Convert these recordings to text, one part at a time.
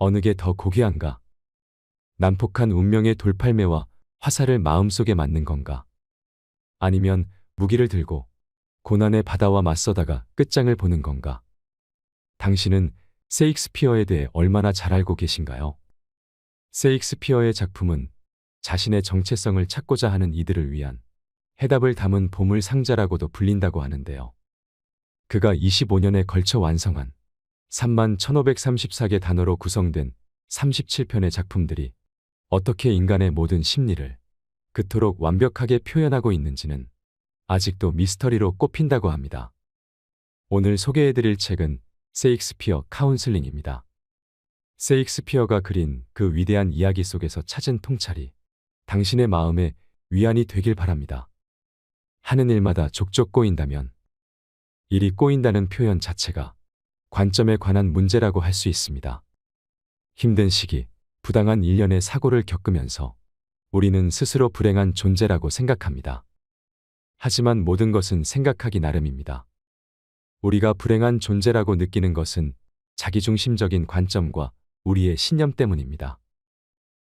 어느 게 더 고귀한가? 난폭한 운명의 돌팔매와 화살을 마음속에 맞는 건가? 아니면 무기를 들고 고난의 바다와 맞서다가 끝장을 보는 건가? 당신은 셰익스피어에 대해 얼마나 잘 알고 계신가요? 셰익스피어의 작품은 자신의 정체성을 찾고자 하는 이들을 위한 해답을 담은 보물 상자라고도 불린다고 하는데요. 그가 25년에 걸쳐 완성한 31,534개 단어로 구성된 37편의 작품들이 어떻게 인간의 모든 심리를 그토록 완벽하게 표현하고 있는지는 아직도 미스터리로 꼽힌다고 합니다. 오늘 소개해드릴 책은 셰익스피어 카운슬링입니다. 셰익스피어가 그린 그 위대한 이야기 속에서 찾은 통찰이 당신의 마음에 위안이 되길 바랍니다. 하는 일마다 족족 꼬인다면 일이 꼬인다는 표현 자체가 관점에 관한 문제라고 할 수 있습니다. 힘든 시기, 부당한 일련의 사고를 겪으면서 우리는 스스로 불행한 존재라고 생각합니다. 하지만 모든 것은 생각하기 나름입니다. 우리가 불행한 존재라고 느끼는 것은 자기중심적인 관점과 우리의 신념 때문입니다.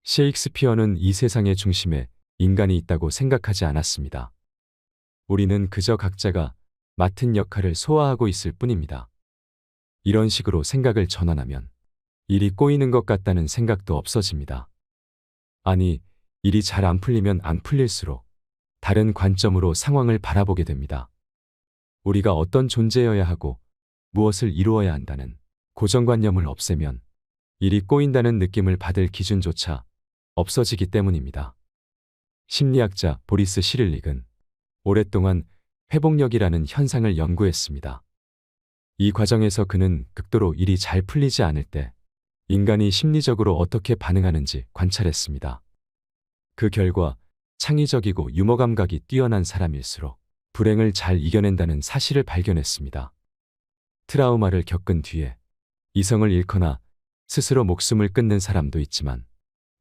셰익스피어는 이 세상의 중심에 인간이 있다고 생각하지 않았습니다. 우리는 그저 각자가 맡은 역할을 소화하고 있을 뿐입니다. 이런 식으로 생각을 전환하면 일이 꼬이는 것 같다는 생각도 없어집니다. 아니, 일이 잘 안 풀리면 안 풀릴수록 다른 관점으로 상황을 바라보게 됩니다. 우리가 어떤 존재여야 하고 무엇을 이루어야 한다는 고정관념을 없애면 일이 꼬인다는 느낌을 받을 기준조차 없어지기 때문입니다. 심리학자 보리스 시릴릭은 오랫동안 회복력이라는 현상을 연구했습니다. 이 과정에서 그는 극도로 일이 잘 풀리지 않을 때 인간이 심리적으로 어떻게 반응하는지 관찰했습니다. 그 결과 창의적이고 유머 감각이 뛰어난 사람일수록 불행을 잘 이겨낸다는 사실을 발견했습니다. 트라우마를 겪은 뒤에 이성을 잃거나 스스로 목숨을 끊는 사람도 있지만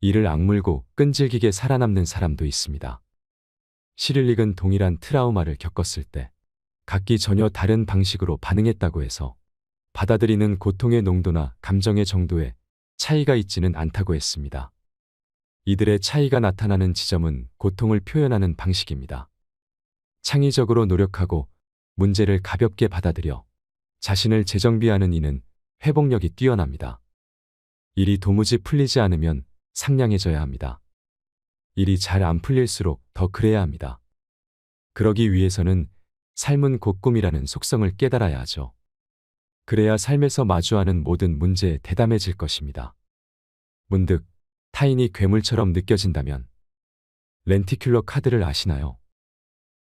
이를 악물고 끈질기게 살아남는 사람도 있습니다. 시릴릭은 동일한 트라우마를 겪었을 때 각기 전혀 다른 방식으로 반응했다고 해서 받아들이는 고통의 농도나 감정의 정도에 차이가 있지는 않다고 했습니다. 이들의 차이가 나타나는 지점은 고통을 표현하는 방식입니다. 창의적으로 노력하고 문제를 가볍게 받아들여 자신을 재정비하는 이는 회복력이 뛰어납니다. 일이 도무지 풀리지 않으면 상냥해져야 합니다. 일이 잘 안 풀릴수록 더 그래야 합니다. 그러기 위해서는 삶은 곧 꿈이라는 속성을 깨달아야 하죠. 그래야 삶에서 마주하는 모든 문제에 대담해질 것입니다. 문득 타인이 괴물처럼 느껴진다면 렌티큘러 카드를 아시나요?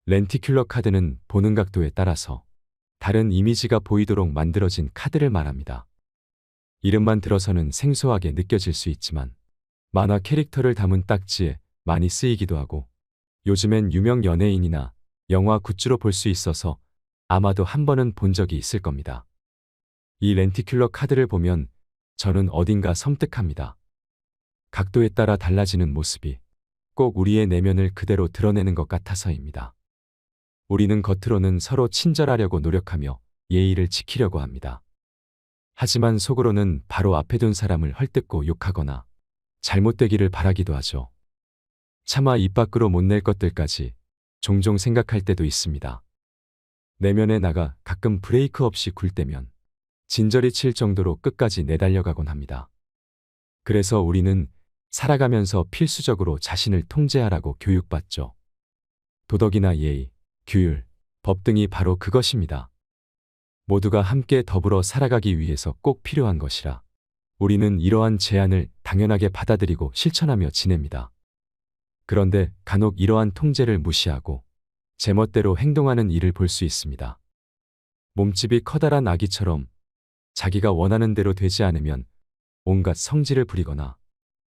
렌티큘러 카드는 보는 각도에 따라서 다른 이미지가 보이도록 만들어진 카드를 말합니다. 이름만 들어서는 생소하게 느껴질 수 있지만 만화 캐릭터를 담은 딱지에 많이 쓰이기도 하고 요즘엔 유명 연예인이나 영화 굿즈로 볼 수 있어서 아마도 한 번은 본 적이 있을 겁니다. 이 렌티큘러 카드를 보면 저는 어딘가 섬뜩합니다. 각도에 따라 달라지는 모습이 꼭 우리의 내면을 그대로 드러내는 것 같아서입니다. 우리는 겉으로는 서로 친절하려고 노력하며 예의를 지키려고 합니다. 하지만 속으로는 바로 앞에 둔 사람을 헐뜯고 욕하거나 잘못되기를 바라기도 하죠. 차마 입 밖으로 못 낼 것들까지 종종 생각할 때도 있습니다. 내면에 나가 가끔 브레이크 없이 굴 때면 진저리 칠 정도로 끝까지 내달려가곤 합니다. 그래서 우리는 살아가면서 필수적으로 자신을 통제하라고 교육받죠. 도덕이나 예의, 규율, 법 등이 바로 그것입니다. 모두가 함께 더불어 살아가기 위해서 꼭 필요한 것이라 우리는 이러한 제안을 당연하게 받아들이고 실천하며 지냅니다. 그런데 간혹 이러한 통제를 무시하고 제멋대로 행동하는 일을 볼 수 있습니다. 몸집이 커다란 아기처럼 자기가 원하는 대로 되지 않으면 온갖 성질을 부리거나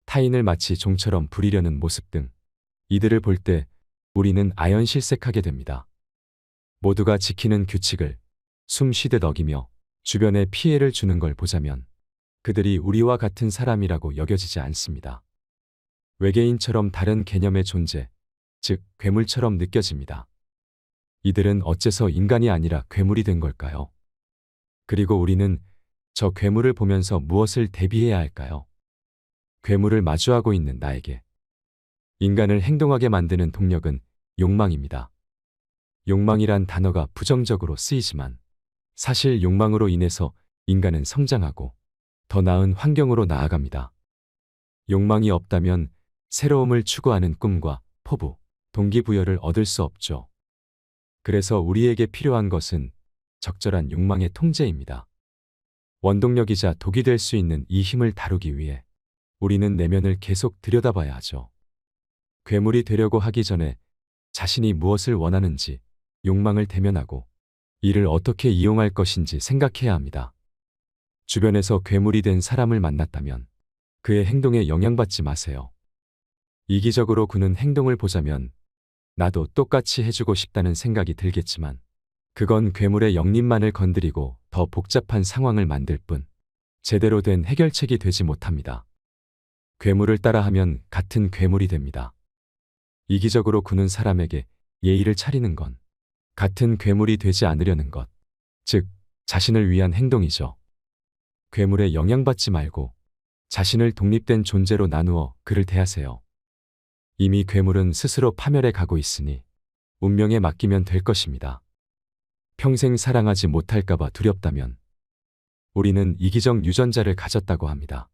타인을 마치 종처럼 부리려는 모습 등 이들을 볼 때 우리는 아연실색하게 됩니다. 모두가 지키는 규칙을 숨 쉬듯 어기며 주변에 피해를 주는 걸 보자면 그들이 우리와 같은 사람이라고 여겨지지 않습니다. 외계인처럼 다른 개념의 존재, 즉 괴물처럼 느껴집니다. 이들은 어째서 인간이 아니라 괴물이 된 걸까요? 그리고 우리는 저 괴물을 보면서 무엇을 대비해야 할까요? 괴물을 마주하고 있는 나에게 인간을 행동하게 만드는 동력은 욕망입니다. 욕망이란 단어가 부정적으로 쓰이지만 사실 욕망으로 인해서 인간은 성장하고 더 나은 환경으로 나아갑니다. 욕망이 없다면 새로움을 추구하는 꿈과 포부, 동기부여를 얻을 수 없죠. 그래서 우리에게 필요한 것은 적절한 욕망의 통제입니다. 원동력이자 독이 될 수 있는 이 힘을 다루기 위해 우리는 내면을 계속 들여다봐야 하죠. 괴물이 되려고 하기 전에 자신이 무엇을 원하는지 욕망을 대면하고 이를 어떻게 이용할 것인지 생각해야 합니다. 주변에서 괴물이 된 사람을 만났다면 그의 행동에 영향받지 마세요. 이기적으로 그는 행동을 보자면 나도 똑같이 해주고 싶다는 생각이 들겠지만 그건 괴물의 영림만을 건드리고 더 복잡한 상황을 만들 뿐 제대로 된 해결책이 되지 못합니다. 괴물을 따라하면 같은 괴물이 됩니다. 이기적으로 구는 사람에게 예의를 차리는 건 같은 괴물이 되지 않으려는 것, 즉 자신을 위한 행동이죠. 괴물에 영향받지 말고 자신을 독립된 존재로 나누어 그를 대하세요. 이미 괴물은 스스로 파멸해 가고 있으니 운명에 맡기면 될 것입니다. 평생 사랑하지 못할까봐 두렵다면 우리는 이기적 유전자를 가졌다고 합니다.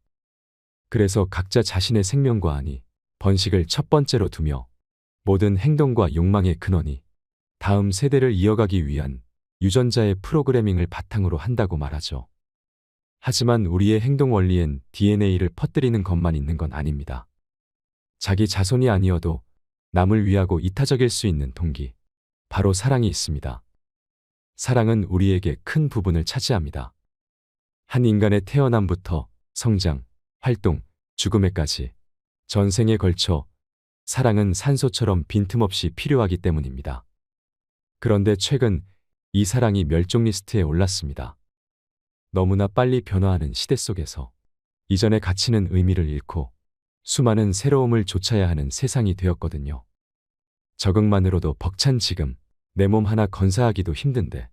그래서 각자 자신의 생명과 안위, 번식을 첫 번째로 두며 모든 행동과 욕망의 근원이 다음 세대를 이어가기 위한 유전자의 프로그래밍을 바탕으로 한다고 말하죠. 하지만 우리의 행동 원리엔 DNA를 퍼뜨리는 것만 있는 건 아닙니다. 자기 자손이 아니어도 남을 위하고 이타적일 수 있는 동기, 바로 사랑이 있습니다. 사랑은 우리에게 큰 부분을 차지합니다. 한 인간의 태어남부터 성장, 활동, 죽음에까지 전생에 걸쳐 사랑은 산소처럼 빈틈없이 필요하기 때문입니다. 그런데 최근 이 사랑이 멸종 리스트에 올랐습니다. 너무나 빨리 변화하는 시대 속에서 이전의 가치는 의미를 잃고 수많은 새로움을 좇아야 하는 세상이 되었거든요. 적응만으로도 벅찬 지금 내 몸 하나 건사하기도 힘든데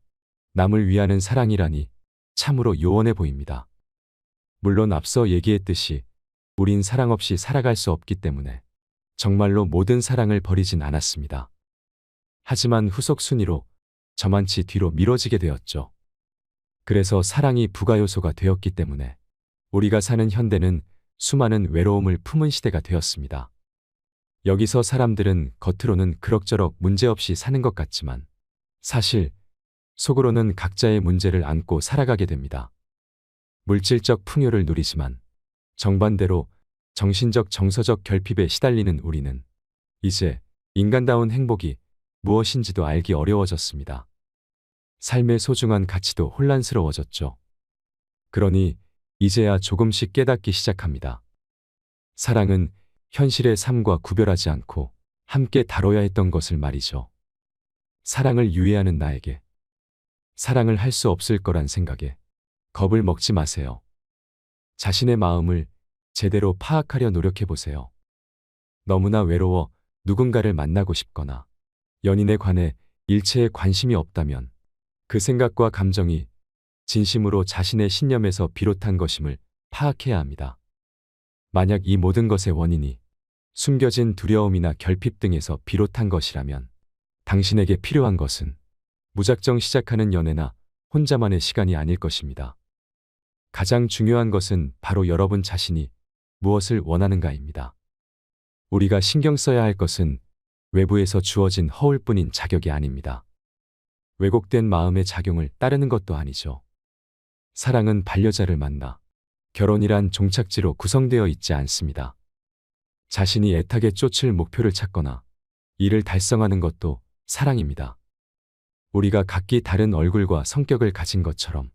남을 위하는 사랑이라니 참으로 요원해 보입니다. 물론 앞서 얘기했듯이 우린 사랑 없이 살아갈 수 없기 때문에 정말로 모든 사랑을 버리진 않았습니다. 하지만 후속 순위로 저만치 뒤로 미뤄지게 되었죠. 그래서 사랑이 부가 요소가 되었기 때문에 우리가 사는 현대는 수많은 외로움을 품은 시대가 되었습니다. 여기서 사람들은 겉으로는 그럭저럭 문제없이 사는 것 같지만 사실 속으로는 각자의 문제를 안고 살아가게 됩니다. 물질적 풍요를 누리지만 정반대로 정신적 정서적 결핍에 시달리는 우리는 이제 인간다운 행복이 무엇인지도 알기 어려워졌습니다. 삶의 소중한 가치도 혼란스러워졌죠. 그러니 이제야 조금씩 깨닫기 시작합니다. 사랑은 현실의 삶과 구별하지 않고 함께 다뤄야 했던 것을 말이죠. 사랑을 유예하는 나에게 사랑을 할 수 없을 거란 생각에 겁을 먹지 마세요. 자신의 마음을 제대로 파악하려 노력해 보세요. 너무나 외로워 누군가를 만나고 싶거나 연인에 관해 일체에 관심이 없다면 그 생각과 감정이 진심으로 자신의 신념에서 비롯한 것임을 파악해야 합니다. 만약 이 모든 것의 원인이 숨겨진 두려움이나 결핍 등에서 비롯한 것이라면 당신에게 필요한 것은 무작정 시작하는 연애나 혼자만의 시간이 아닐 것입니다. 가장 중요한 것은 바로 여러분 자신이 무엇을 원하는가입니다. 우리가 신경 써야 할 것은 외부에서 주어진 허울뿐인 자격이 아닙니다. 왜곡된 마음의 작용을 따르는 것도 아니죠. 사랑은 반려자를 만나 결혼이란 종착지로 구성되어 있지 않습니다. 자신이 애타게 쫓을 목표를 찾거나 이를 달성하는 것도 사랑입니다. 우리가 각기 다른 얼굴과 성격을 가진 것처럼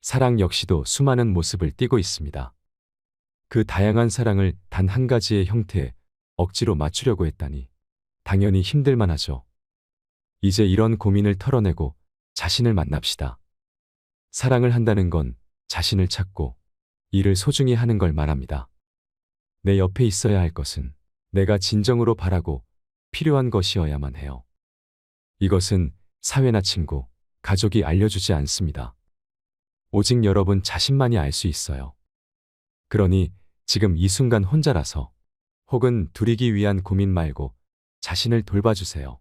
사랑 역시도 수많은 모습을 띠고 있습니다. 그 다양한 사랑을 단 한 가지의 형태에 억지로 맞추려고 했다니 당연히 힘들만 하죠. 이제 이런 고민을 털어내고 자신을 만납시다. 사랑을 한다는 건 자신을 찾고 일을 소중히 하는 걸 말합니다. 내 옆에 있어야 할 것은 내가 진정으로 바라고 필요한 것이어야만 해요. 이것은 사회나 친구, 가족이 알려주지 않습니다. 오직 여러분 자신만이 알 수 있어요. 그러니 지금 이 순간 혼자라서 혹은 둘이기 위한 고민 말고 자신을 돌봐주세요.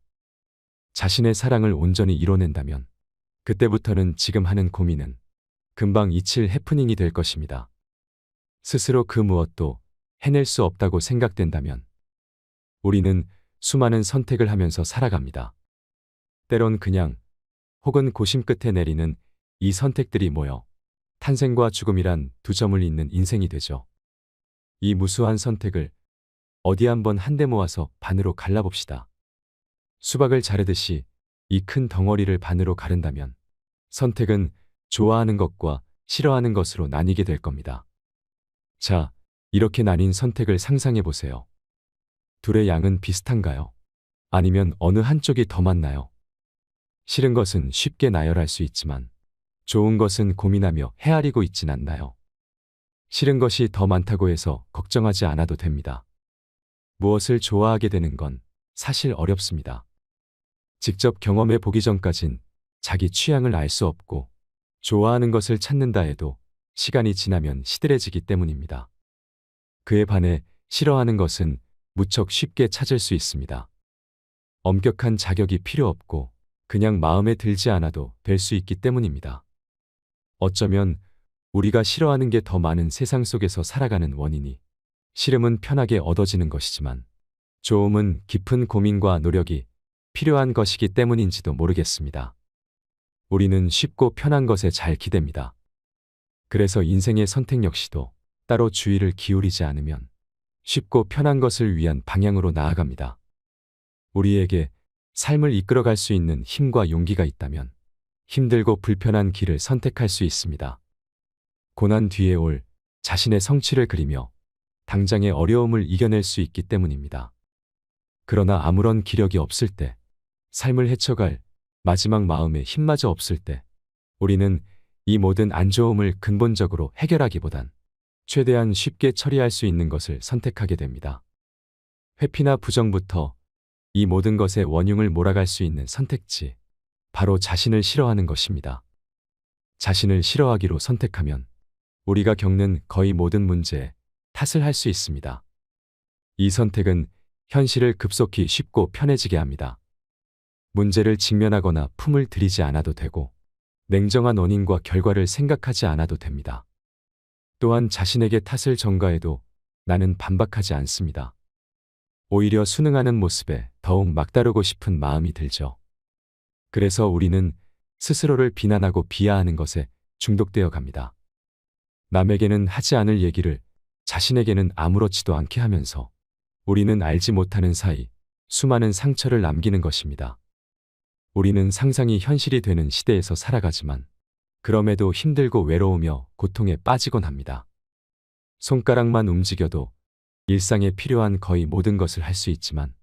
자신의 사랑을 온전히 이뤄낸다면 그때부터는 지금 하는 고민은 금방 잊힐 해프닝이 될 것입니다. 스스로 그 무엇도 해낼 수 없다고 생각된다면 우리는 수많은 선택을 하면서 살아갑니다. 때론 그냥 혹은 고심 끝에 내리는 이 선택들이 모여 탄생과 죽음이란 두 점을 잇는 인생이 되죠. 이 무수한 선택을 어디 한번 한데 모아서 반으로 갈라봅시다. 수박을 자르듯이 이 큰 덩어리를 반으로 가른다면 선택은 좋아하는 것과 싫어하는 것으로 나뉘게 될 겁니다. 자, 이렇게 나뉜 선택을 상상해 보세요. 둘의 양은 비슷한가요? 아니면 어느 한쪽이 더 많나요? 싫은 것은 쉽게 나열할 수 있지만 좋은 것은 고민하며 헤아리고 있진 않나요? 싫은 것이 더 많다고 해서 걱정하지 않아도 됩니다. 무엇을 좋아하게 되는 건 사실 어렵습니다. 직접 경험해 보기 전까진 자기 취향을 알 수 없고 좋아하는 것을 찾는다 해도 시간이 지나면 시들해지기 때문입니다. 그에 반해 싫어하는 것은 무척 쉽게 찾을 수 있습니다. 엄격한 자격이 필요 없고 그냥 마음에 들지 않아도 될 수 있기 때문입니다. 어쩌면 우리가 싫어하는 게 더 많은 세상 속에서 살아가는 원인이 싫음은 편하게 얻어지는 것이지만 좋음은 깊은 고민과 노력이 필요한 것이기 때문인지도 모르겠습니다. 우리는 쉽고 편한 것에 잘 기댑니다. 그래서 인생의 선택 역시도 따로 주의를 기울이지 않으면 쉽고 편한 것을 위한 방향으로 나아갑니다. 우리에게 삶을 이끌어갈 수 있는 힘과 용기가 있다면 힘들고 불편한 길을 선택할 수 있습니다. 고난 뒤에 올 자신의 성취를 그리며 당장의 어려움을 이겨낼 수 있기 때문입니다. 그러나 아무런 기력이 없을 때, 삶을 헤쳐갈 마지막 마음의 힘마저 없을 때, 우리는 이 모든 안 좋음을 근본적으로 해결하기보단 최대한 쉽게 처리할 수 있는 것을 선택하게 됩니다. 회피나 부정부터 이 모든 것의 원흉을 몰아갈 수 있는 선택지, 바로 자신을 싫어하는 것입니다. 자신을 싫어하기로 선택하면 우리가 겪는 거의 모든 문제에 탓을 할 수 있습니다. 이 선택은 현실을 급속히 쉽고 편해지게 합니다. 문제를 직면하거나 품을 들이지 않아도 되고 냉정한 원인과 결과를 생각하지 않아도 됩니다. 또한 자신에게 탓을 전가해도 나는 반박하지 않습니다. 오히려 순응하는 모습에 더욱 막다르고 싶은 마음이 들죠. 그래서 우리는 스스로를 비난하고 비하하는 것에 중독되어 갑니다. 남에게는 하지 않을 얘기를 자신에게는 아무렇지도 않게 하면서 우리는 알지 못하는 사이 수많은 상처를 남기는 것입니다. 우리는 상상이 현실이 되는 시대에서 살아가지만 그럼에도 힘들고 외로우며 고통에 빠지곤 합니다. 손가락만 움직여도 일상에 필요한 거의 모든 것을 할 수 있지만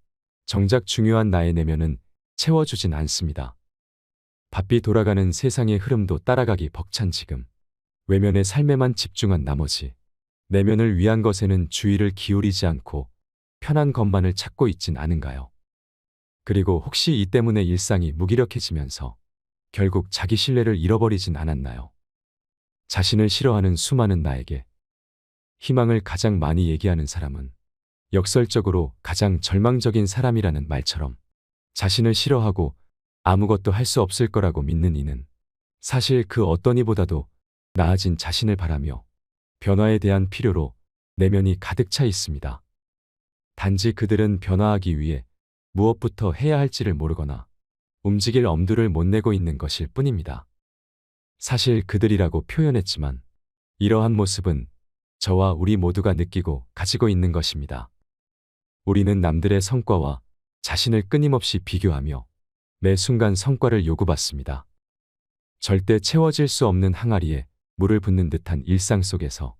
정작 중요한 나의 내면은 채워주진 않습니다. 바삐 돌아가는 세상의 흐름도 따라가기 벅찬 지금 외면의 삶에만 집중한 나머지 내면을 위한 것에는 주의를 기울이지 않고 편한 것만을 찾고 있진 않은가요? 그리고 혹시 이 때문에 일상이 무기력해지면서 결국 자기 신뢰를 잃어버리진 않았나요? 자신을 싫어하는 수많은 나에게 희망을 가장 많이 얘기하는 사람은 역설적으로 가장 절망적인 사람이라는 말처럼 자신을 싫어하고 아무것도 할 수 없을 거라고 믿는 이는 사실 그 어떤 이보다도 나아진 자신을 바라며 변화에 대한 필요로 내면이 가득 차 있습니다. 단지 그들은 변화하기 위해 무엇부터 해야 할지를 모르거나 움직일 엄두를 못 내고 있는 것일 뿐입니다. 사실 그들이라고 표현했지만 이러한 모습은 저와 우리 모두가 느끼고 가지고 있는 것입니다. 우리는 남들의 성과와 자신을 끊임없이 비교하며 매 순간 성과를 요구받습니다. 절대 채워질 수 없는 항아리에 물을 붓는 듯한 일상 속에서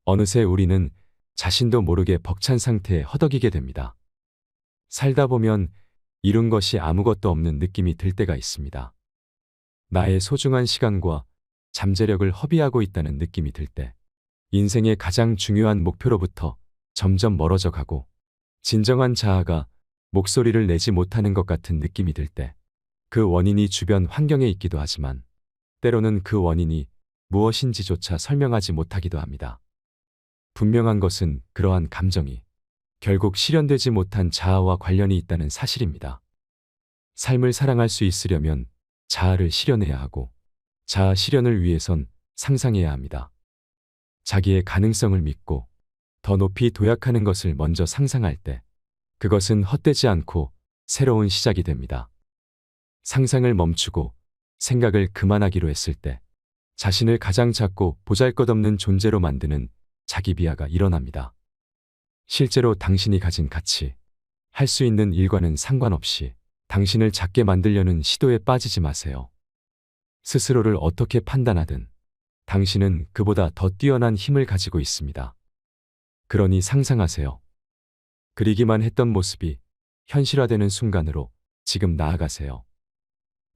어느새 우리는 자신도 모르게 벅찬 상태에 허덕이게 됩니다. 살다 보면 이룬 것이 아무것도 없는 느낌이 들 때가 있습니다. 나의 소중한 시간과 잠재력을 허비하고 있다는 느낌이 들 때, 인생의 가장 중요한 목표로부터 점점 멀어져 가고 진정한 자아가 목소리를 내지 못하는 것 같은 느낌이 들 때, 그 원인이 주변 환경에 있기도 하지만 때로는 그 원인이 무엇인지조차 설명하지 못하기도 합니다. 분명한 것은 그러한 감정이 결국 실현되지 못한 자아와 관련이 있다는 사실입니다. 삶을 사랑할 수 있으려면 자아를 실현해야 하고 자아 실현을 위해선 상상해야 합니다. 자기의 가능성을 믿고 더 높이 도약하는 것을 먼저 상상할 때 그것은 헛되지 않고 새로운 시작이 됩니다. 상상을 멈추고 생각을 그만하기로 했을 때 자신을 가장 작고 보잘것없는 존재로 만드는 자기 비하가 일어납니다. 실제로 당신이 가진 가치, 할 수 있는 일과는 상관없이 당신을 작게 만들려는 시도에 빠지지 마세요. 스스로를 어떻게 판단하든 당신은 그보다 더 뛰어난 힘을 가지고 있습니다. 그러니 상상하세요. 그리기만 했던 모습이 현실화되는 순간으로 지금 나아가세요.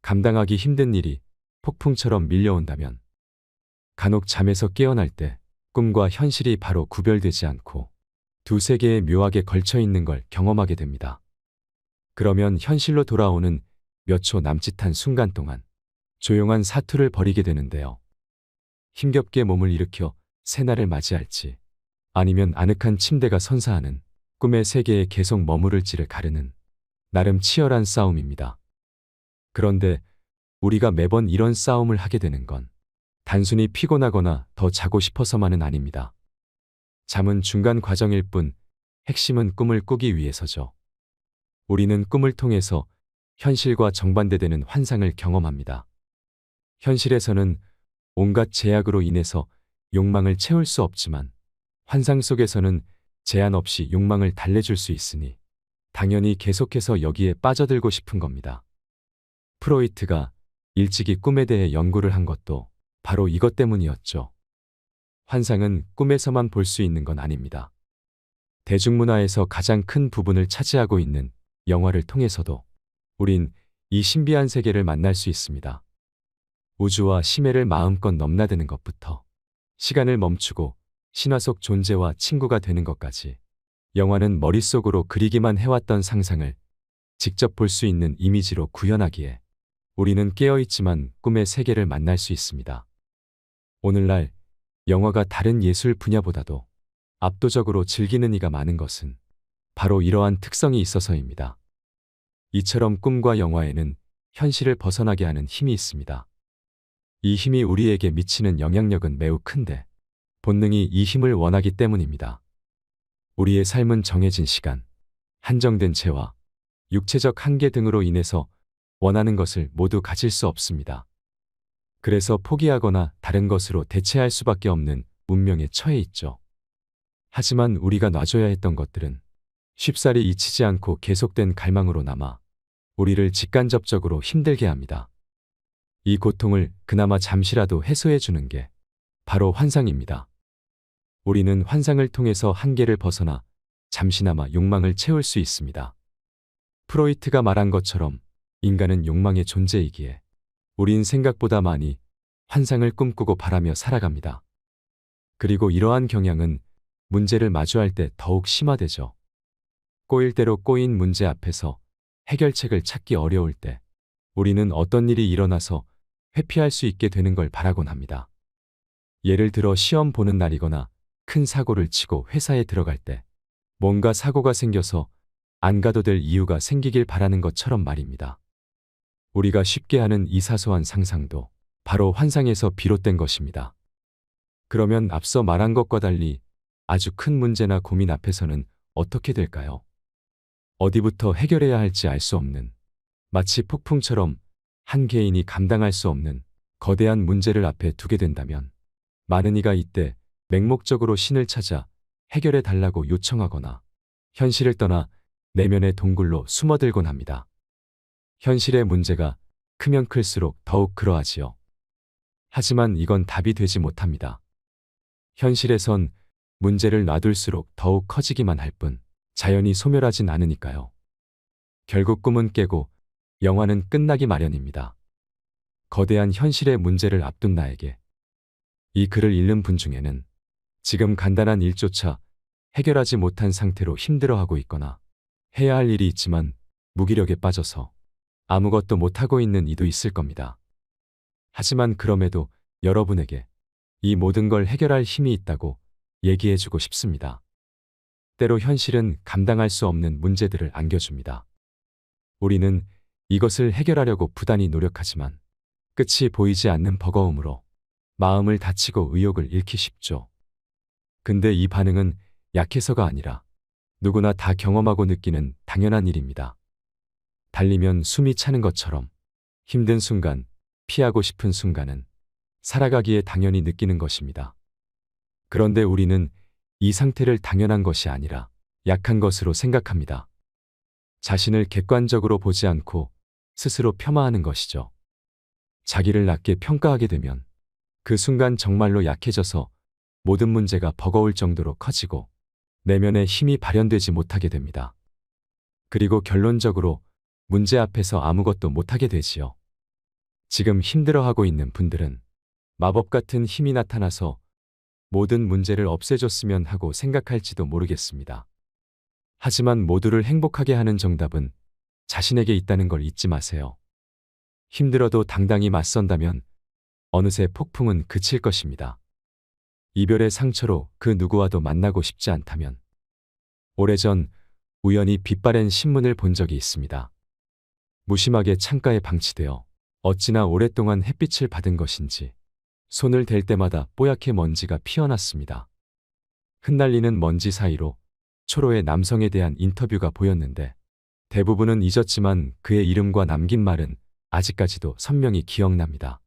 감당하기 힘든 일이 폭풍처럼 밀려온다면 간혹 잠에서 깨어날 때 꿈과 현실이 바로 구별되지 않고 두 세계에 묘하게 걸쳐 있는 걸 경험하게 됩니다. 그러면 현실로 돌아오는 몇 초 남짓한 순간 동안 조용한 사투를 벌이게 되는데요. 힘겹게 몸을 일으켜 새날을 맞이할지 아니면 아늑한 침대가 선사하는 꿈의 세계에 계속 머무를지를 가르는 나름 치열한 싸움입니다. 그런데 우리가 매번 이런 싸움을 하게 되는 건 단순히 피곤하거나 더 자고 싶어서만은 아닙니다. 잠은 중간 과정일 뿐 핵심은 꿈을 꾸기 위해서죠. 우리는 꿈을 통해서 현실과 정반대되는 환상을 경험합니다. 현실에서는 온갖 제약으로 인해서 욕망을 채울 수 없지만 환상 속에서는 제한 없이 욕망을 달래줄 수 있으니 당연히 계속해서 여기에 빠져들고 싶은 겁니다. 프로이트가 일찍이 꿈에 대해 연구를 한 것도 바로 이것 때문이었죠. 환상은 꿈에서만 볼 수 있는 건 아닙니다. 대중문화에서 가장 큰 부분을 차지하고 있는 영화를 통해서도 우린 이 신비한 세계를 만날 수 있습니다. 우주와 심해를 마음껏 넘나드는 것부터 시간을 멈추고 신화 속 존재와 친구가 되는 것까지 영화는 머릿속으로 그리기만 해왔던 상상을 직접 볼 수 있는 이미지로 구현하기에 우리는 깨어있지만 꿈의 세계를 만날 수 있습니다. 오늘날 영화가 다른 예술 분야보다도 압도적으로 즐기는 이가 많은 것은 바로 이러한 특성이 있어서입니다. 이처럼 꿈과 영화에는 현실을 벗어나게 하는 힘이 있습니다. 이 힘이 우리에게 미치는 영향력은 매우 큰데 본능이 이 힘을 원하기 때문입니다. 우리의 삶은 정해진 시간, 한정된 체와 육체적 한계 등으로 인해서 원하는 것을 모두 가질 수 없습니다. 그래서 포기하거나 다른 것으로 대체할 수밖에 없는 운명에 처해 있죠. 하지만 우리가 놔줘야 했던 것들은 쉽사리 잊히지 않고 계속된 갈망으로 남아 우리를 직간접적으로 힘들게 합니다. 이 고통을 그나마 잠시라도 해소해 주는 게 바로 환상입니다. 우리는 환상을 통해서 한계를 벗어나 잠시나마 욕망을 채울 수 있습니다. 프로이트가 말한 것처럼 인간은 욕망의 존재이기에 우린 생각보다 많이 환상을 꿈꾸고 바라며 살아갑니다. 그리고 이러한 경향은 문제를 마주할 때 더욱 심화되죠. 꼬일 대로 꼬인 문제 앞에서 해결책을 찾기 어려울 때 우리는 어떤 일이 일어나서 회피할 수 있게 되는 걸 바라곤 합니다. 예를 들어 시험 보는 날이거나 큰 사고를 치고 회사에 들어갈 때 뭔가 사고가 생겨서 안 가도 될 이유가 생기길 바라는 것처럼 말입니다. 우리가 쉽게 하는 이 사소한 상상도 바로 환상에서 비롯된 것입니다. 그러면 앞서 말한 것과 달리 아주 큰 문제나 고민 앞에서는 어떻게 될까요? 어디부터 해결해야 할지 알 수 없는, 마치 폭풍처럼 한 개인이 감당할 수 없는 거대한 문제를 앞에 두게 된다면 많은 이가 이때 맹목적으로 신을 찾아 해결해 달라고 요청하거나 현실을 떠나 내면의 동굴로 숨어들곤 합니다. 현실의 문제가 크면 클수록 더욱 그러하지요. 하지만 이건 답이 되지 못합니다. 현실에선 문제를 놔둘수록 더욱 커지기만 할 뿐 자연히 소멸하진 않으니까요. 결국 꿈은 깨고 영화는 끝나기 마련입니다. 거대한 현실의 문제를 앞둔 나에게 이 글을 읽는 분 중에는 지금 간단한 일조차 해결하지 못한 상태로 힘들어하고 있거나 해야 할 일이 있지만 무기력에 빠져서 아무것도 못하고 있는 이도 있을 겁니다. 하지만 그럼에도 여러분에게 이 모든 걸 해결할 힘이 있다고 얘기해주고 싶습니다. 때로 현실은 감당할 수 없는 문제들을 안겨줍니다. 우리는 이것을 해결하려고 부단히 노력하지만 끝이 보이지 않는 버거움으로 마음을 다치고 의욕을 잃기 쉽죠. 근데 이 반응은 약해서가 아니라 누구나 다 경험하고 느끼는 당연한 일입니다. 달리면 숨이 차는 것처럼 힘든 순간, 피하고 싶은 순간은 살아가기에 당연히 느끼는 것입니다. 그런데 우리는 이 상태를 당연한 것이 아니라 약한 것으로 생각합니다. 자신을 객관적으로 보지 않고 스스로 폄하하는 것이죠. 자기를 낮게 평가하게 되면 그 순간 정말로 약해져서 모든 문제가 버거울 정도로 커지고 내면의 힘이 발현되지 못하게 됩니다. 그리고 결론적으로 문제 앞에서 아무것도 못하게 되지요. 지금 힘들어하고 있는 분들은 마법 같은 힘이 나타나서 모든 문제를 없애줬으면 하고 생각할지도 모르겠습니다. 하지만 모두를 행복하게 하는 정답은 자신에게 있다는 걸 잊지 마세요. 힘들어도 당당히 맞선다면 어느새 폭풍은 그칠 것입니다. 이별의 상처로 그 누구와도 만나고 싶지 않다면 오래전 우연히 빛바랜 신문을 본 적이 있습니다. 무심하게 창가에 방치되어 어찌나 오랫동안 햇빛을 받은 것인지 손을 댈 때마다 뽀얗게 먼지가 피어났습니다. 흩날리는 먼지 사이로 초로의 남성에 대한 인터뷰가 보였는데 대부분은 잊었지만 그의 이름과 남긴 말은 아직까지도 선명히 기억납니다.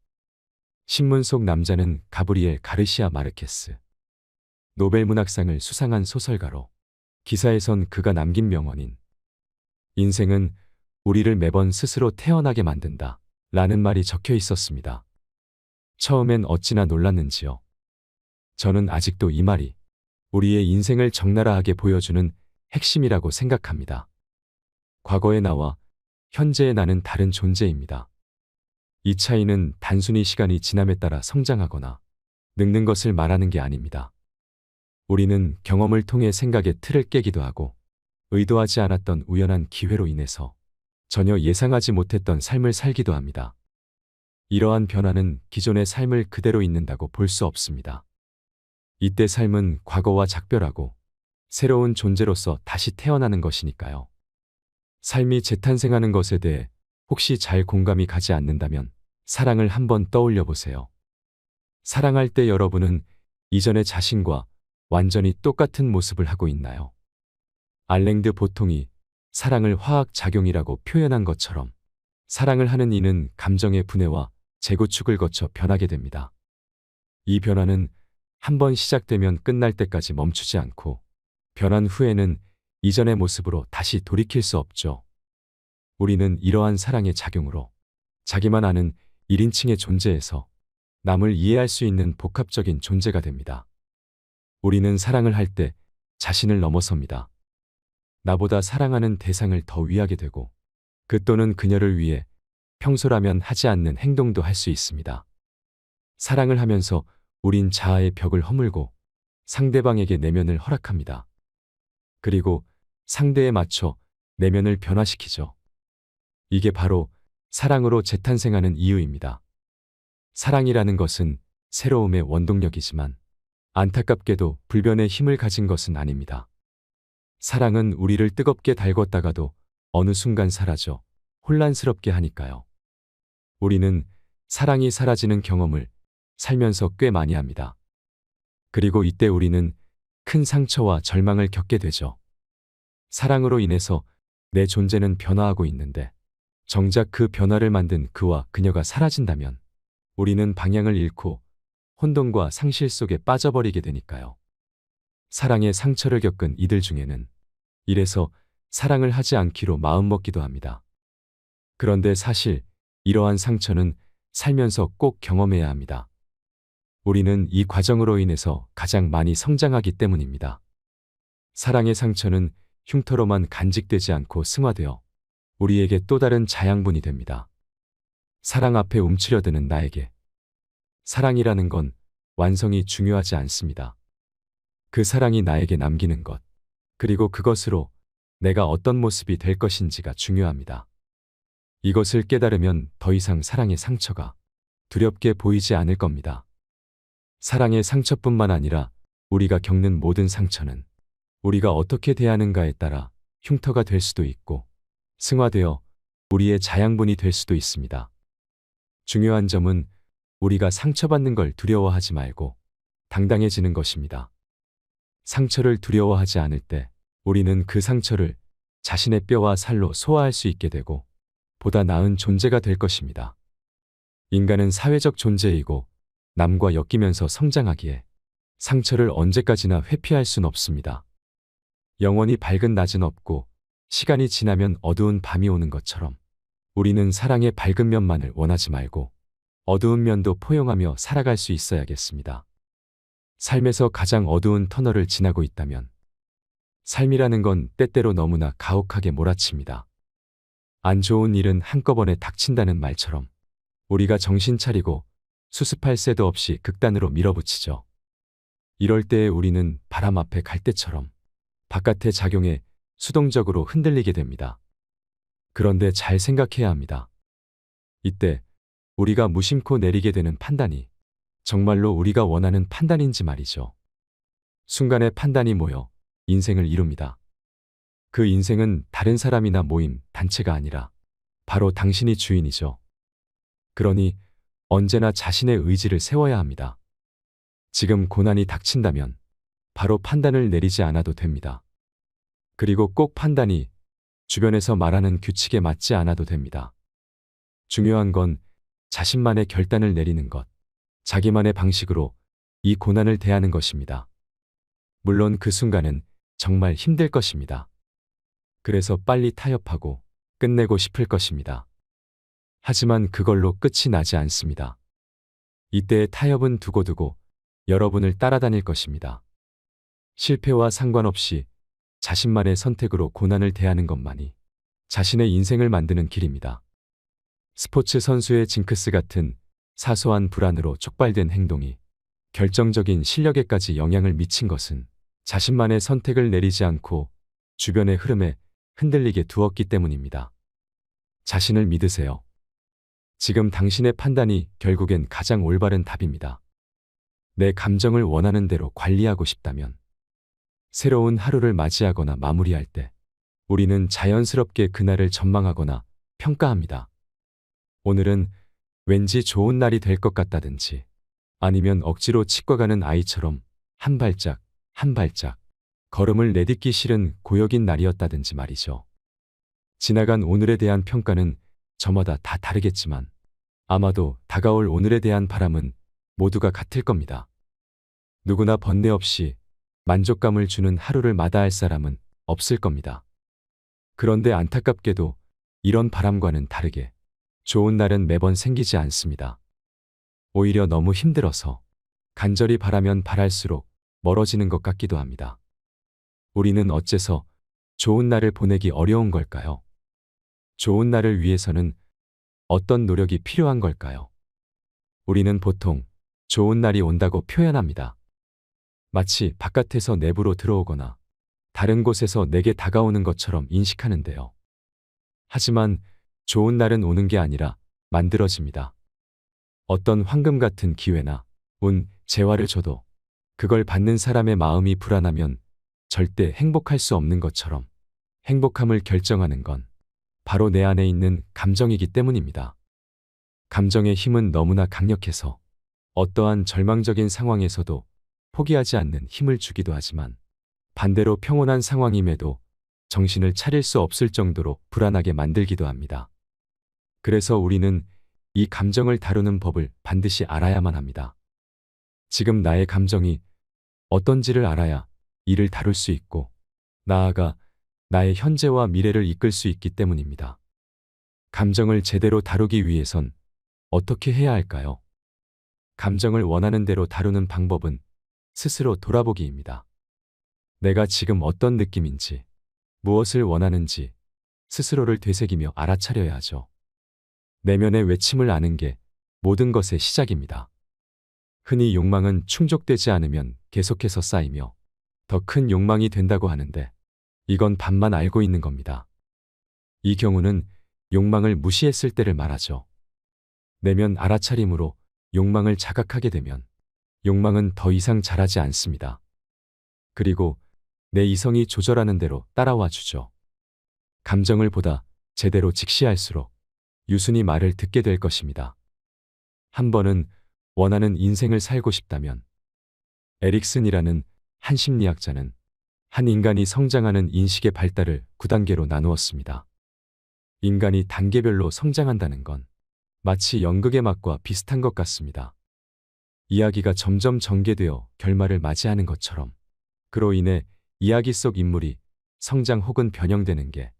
신문 속 남자는 가브리엘 가르시아 마르케스. 노벨 문학상을 수상한 소설가로 기사에선 그가 남긴 명언인 인생은 우리를 매번 스스로 태어나게 만든다 라는 말이 적혀 있었습니다. 처음엔 어찌나 놀랐는지요. 저는 아직도 이 말이 우리의 인생을 적나라하게 보여주는 핵심이라고 생각합니다. 과거의 나와 현재의 나는 다른 존재입니다. 이 차이는 단순히 시간이 지남에 따라 성장하거나 늙는 것을 말하는 게 아닙니다. 우리는 경험을 통해 생각의 틀을 깨기도 하고 의도하지 않았던 우연한 기회로 인해서 전혀 예상하지 못했던 삶을 살기도 합니다. 이러한 변화는 기존의 삶을 그대로 잇는다고 볼 수 없습니다. 이때 삶은 과거와 작별하고 새로운 존재로서 다시 태어나는 것이니까요. 삶이 재탄생하는 것에 대해 혹시 잘 공감이 가지 않는다면 사랑을 한번 떠올려 보세요. 사랑할 때 여러분은 이전의 자신과 완전히 똑같은 모습을 하고 있나요? 알랭드 보통이 사랑을 화학작용이라고 표현한 것처럼 사랑을 하는 이는 감정의 분해와 재구축을 거쳐 변하게 됩니다. 이 변화는 한번 시작되면 끝날 때까지 멈추지 않고 변한 후에는 이전의 모습으로 다시 돌이킬 수 없죠. 우리는 이러한 사랑의 작용으로 자기만 아는 1인칭의 존재에서 남을 이해할 수 있는 복합적인 존재가 됩니다. 우리는 사랑을 할 때 자신을 넘어섭니다. 나보다 사랑하는 대상을 더 위하게 되고 그 또는 그녀를 위해 평소라면 하지 않는 행동도 할 수 있습니다. 사랑을 하면서 우린 자아의 벽을 허물고 상대방에게 내면을 허락합니다. 그리고 상대에 맞춰 내면을 변화시키죠. 이게 바로 사랑으로 재탄생하는 이유입니다. 사랑이라는 것은 새로움의 원동력이지만 안타깝게도 불변의 힘을 가진 것은 아닙니다. 사랑은 우리를 뜨겁게 달궜다가도 어느 순간 사라져 혼란스럽게 하니까요. 우리는 사랑이 사라지는 경험을 살면서 꽤 많이 합니다. 그리고 이때 우리는 큰 상처와 절망을 겪게 되죠. 사랑으로 인해서 내 존재는 변화하고 있는데 정작 그 변화를 만든 그와 그녀가 사라진다면 우리는 방향을 잃고 혼돈과 상실 속에 빠져버리게 되니까요. 사랑의 상처를 겪은 이들 중에는 이래서 사랑을 하지 않기로 마음먹기도 합니다. 그런데 사실 이러한 상처는 살면서 꼭 경험해야 합니다. 우리는 이 과정으로 인해서 가장 많이 성장하기 때문입니다. 사랑의 상처는 흉터로만 간직되지 않고 승화되어 우리에게 또 다른 자양분이 됩니다. 사랑 앞에 움츠려드는 나에게 사랑이라는 건 완성이 중요하지 않습니다. 그 사랑이 나에게 남기는 것, 그리고 그것으로 내가 어떤 모습이 될 것인지가 중요합니다. 이것을 깨달으면 더 이상 사랑의 상처가 두렵게 보이지 않을 겁니다. 사랑의 상처뿐만 아니라 우리가 겪는 모든 상처는 우리가 어떻게 대하는가에 따라 흉터가 될 수도 있고 승화되어 우리의 자양분이 될 수도 있습니다. 중요한 점은 우리가 상처받는 걸 두려워하지 말고 당당해지는 것입니다. 상처를 두려워하지 않을 때 우리는 그 상처를 자신의 뼈와 살로 소화할 수 있게 되고 보다 나은 존재가 될 것입니다. 인간은 사회적 존재이고 남과 엮이면서 성장하기에 상처를 언제까지나 회피할 순 없습니다. 영원히 밝은 낮은 없고 시간이 지나면 어두운 밤이 오는 것처럼 우리는 사랑의 밝은 면만을 원하지 말고 어두운 면도 포용하며 살아갈 수 있어야겠습니다. 삶에서 가장 어두운 터널을 지나고 있다면 삶이라는 건 때때로 너무나 가혹하게 몰아칩니다. 안 좋은 일은 한꺼번에 닥친다는 말처럼 우리가 정신 차리고 수습할 새도 없이 극단으로 밀어붙이죠. 이럴 때에 우리는 바람 앞에 갈대처럼 바깥의 작용에 수동적으로 흔들리게 됩니다. 그런데 잘 생각해야 합니다. 이때 우리가 무심코 내리게 되는 판단이 정말로 우리가 원하는 판단인지 말이죠. 순간의 판단이 모여 인생을 이룹니다. 그 인생은 다른 사람이나 모임, 단체가 아니라 바로 당신이 주인이죠. 그러니 언제나 자신의 의지를 세워야 합니다. 지금 고난이 닥친다면 바로 판단을 내리지 않아도 됩니다. 그리고 꼭 판단이 주변에서 말하는 규칙에 맞지 않아도 됩니다. 중요한 건 자신만의 결단을 내리는 것, 자기만의 방식으로 이 고난을 대하는 것입니다. 물론 그 순간은 정말 힘들 것입니다. 그래서 빨리 타협하고 끝내고 싶을 것입니다. 하지만 그걸로 끝이 나지 않습니다. 이때의 타협은 두고두고 여러분을 따라다닐 것입니다. 실패와 상관없이 자신만의 선택으로 고난을 대하는 것만이 자신의 인생을 만드는 길입니다. 스포츠 선수의 징크스 같은 사소한 불안으로 촉발된 행동이 결정적인 실력에까지 영향을 미친 것은 자신만의 선택을 내리지 않고 주변의 흐름에 흔들리게 두었기 때문입니다. 자신을 믿으세요. 지금 당신의 판단이 결국엔 가장 올바른 답입니다. 내 감정을 원하는 대로 관리하고 싶다면 새로운 하루를 맞이하거나 마무리할 때 우리는 자연스럽게 그날을 전망하거나 평가합니다. 오늘은 왠지 좋은 날이 될 것 같다든지 아니면 억지로 치과가는 아이처럼 한 발짝 한 발짝 걸음을 내딛기 싫은 고역인 날이었다든지 말이죠. 지나간 오늘에 대한 평가는 저마다 다 다르겠지만 아마도 다가올 오늘에 대한 바람은 모두가 같을 겁니다. 누구나 번뇌 없이 만족감을 주는 하루를 마다할 사람은 없을 겁니다. 그런데 안타깝게도 이런 바람과는 다르게 좋은 날은 매번 생기지 않습니다. 오히려 너무 힘들어서 간절히 바라면 바랄수록 멀어지는 것 같기도 합니다. 우리는 어째서 좋은 날을 보내기 어려운 걸까요? 좋은 날을 위해서는 어떤 노력이 필요한 걸까요? 우리는 보통 좋은 날이 온다고 표현합니다. 마치 바깥에서 내부로 들어오거나 다른 곳에서 내게 다가오는 것처럼 인식하는데요. 하지만 좋은 날은 오는 게 아니라 만들어집니다. 어떤 황금 같은 기회나 운, 재화를 줘도 그걸 받는 사람의 마음이 불안하면 절대 행복할 수 없는 것처럼 행복함을 결정하는 건 바로 내 안에 있는 감정이기 때문입니다. 감정의 힘은 너무나 강력해서 어떠한 절망적인 상황에서도 포기하지 않는 힘을 주기도 하지만 반대로 평온한 상황임에도 정신을 차릴 수 없을 정도로 불안하게 만들기도 합니다. 그래서 우리는 이 감정을 다루는 법을 반드시 알아야만 합니다. 지금 나의 감정이 어떤지를 알아야 이를 다룰 수 있고 나아가 나의 현재와 미래를 이끌 수 있기 때문입니다. 감정을 제대로 다루기 위해선 어떻게 해야 할까요? 감정을 원하는 대로 다루는 방법은 스스로 돌아보기입니다. 내가 지금 어떤 느낌인지, 무엇을 원하는지 스스로를 되새기며 알아차려야 하죠. 내면의 외침을 아는 게 모든 것의 시작입니다. 흔히 욕망은 충족되지 않으면 계속해서 쌓이며 더 큰 욕망이 된다고 하는데 이건 반만 알고 있는 겁니다. 이 경우는 욕망을 무시했을 때를 말하죠. 내면 알아차림으로 욕망을 자각하게 되면 욕망은 더 이상 자라지 않습니다. 그리고 내 이성이 조절하는 대로 따라와 주죠. 감정을 보다 제대로 직시할수록 유순히 말을 듣게 될 것입니다. 한 번은 원하는 인생을 살고 싶다면 에릭슨이라는 한 심리학자는 한 인간이 성장하는 인식의 발달을 9단계로 나누었습니다. 인간이 단계별로 성장한다는 건 마치 연극의 맛과 비슷한 것 같습니다. 이야기가 점점 전개되어 결말을 맞이하는 것처럼 그로 인해 이야기 속 인물이 성장 혹은 변형되는 게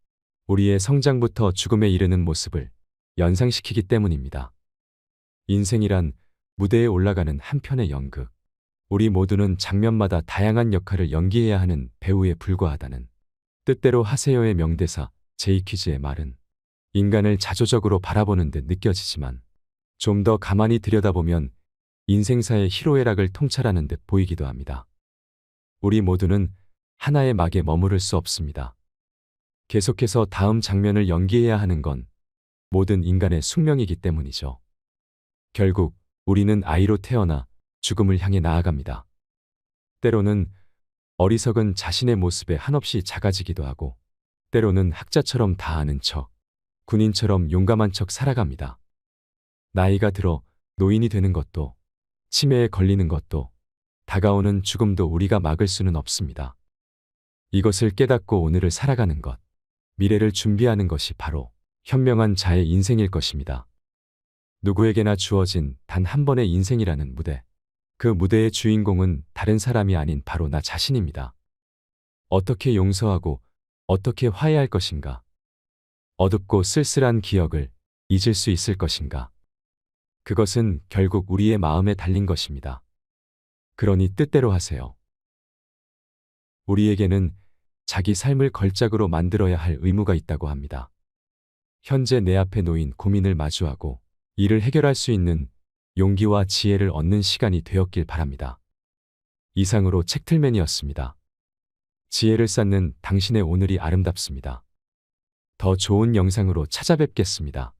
우리의 성장부터 죽음에 이르는 모습을 연상시키기 때문입니다. 인생이란 무대에 올라가는 한 편의 연극. 우리 모두는 장면마다 다양한 역할을 연기해야 하는 배우에 불과하다는 뜻대로 하세요의 명대사 제이키즈의 말은 인간을 자조적으로 바라보는 듯 느껴지지만 좀 더 가만히 들여다보면 인생사의 희로애락을 통찰하는 듯 보이기도 합니다. 우리 모두는 하나의 막에 머무를 수 없습니다. 계속해서 다음 장면을 연기해야 하는 건 모든 인간의 숙명이기 때문이죠. 결국 우리는 아이로 태어나 죽음을 향해 나아갑니다. 때로는 어리석은 자신의 모습에 한없이 작아지기도 하고 때로는 학자처럼 다 아는 척, 군인처럼 용감한 척 살아갑니다. 나이가 들어 노인이 되는 것도 치매에 걸리는 것도 다가오는 죽음도 우리가 막을 수는 없습니다. 이것을 깨닫고 오늘을 살아가는 것, 미래를 준비하는 것이 바로 현명한 자의 인생일 것입니다. 누구에게나 주어진 단 한 번의 인생이라는 무대. 그 무대의 주인공은 다른 사람이 아닌 바로 나 자신입니다. 어떻게 용서하고 어떻게 화해할 것인가? 어둡고 쓸쓸한 기억을 잊을 수 있을 것인가? 그것은 결국 우리의 마음에 달린 것입니다. 그러니 뜻대로 하세요. 우리에게는 자기 삶을 걸작으로 만들어야 할 의무가 있다고 합니다. 현재 내 앞에 놓인 고민을 마주하고 이를 해결할 수 있는 용기와 지혜를 얻는 시간이 되었길 바랍니다. 이상으로 책틀맨이었습니다. 지혜를 쌓는 당신의 오늘이 아름답습니다. 더 좋은 영상으로 찾아뵙겠습니다.